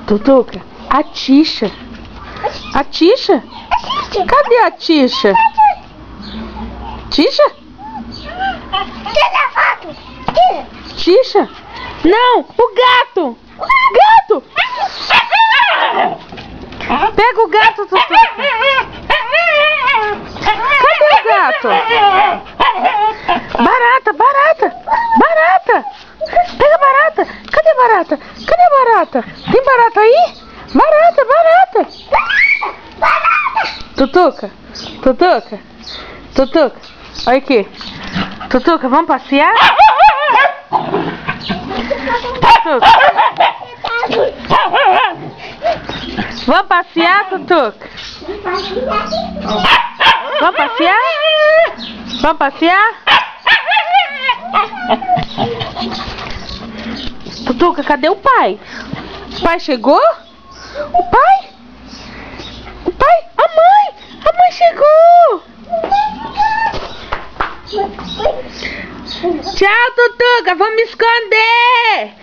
Tutuca, a Tisha. A Tisha? Cadê a Tisha? Tisha? Tisha? Não, o gato! Gato! Pega o gato, Tutuca! Cadê o gato? Barata, barata! Barata! Pega a barata! Cadê a barata? Cadê a barata? Tem barata aí? Barata, barata! Tutuca! Tutuca! Tutuca! Olha aqui! Tutuca, vamos passear? Tutuca! Vamos passear, Tutuca? Vamos passear? Vamos passear? Tutuca, cadê o pai? O pai chegou? O pai? O pai? A mãe! A mãe chegou! Tchau, Tutuca! Vamos me esconder!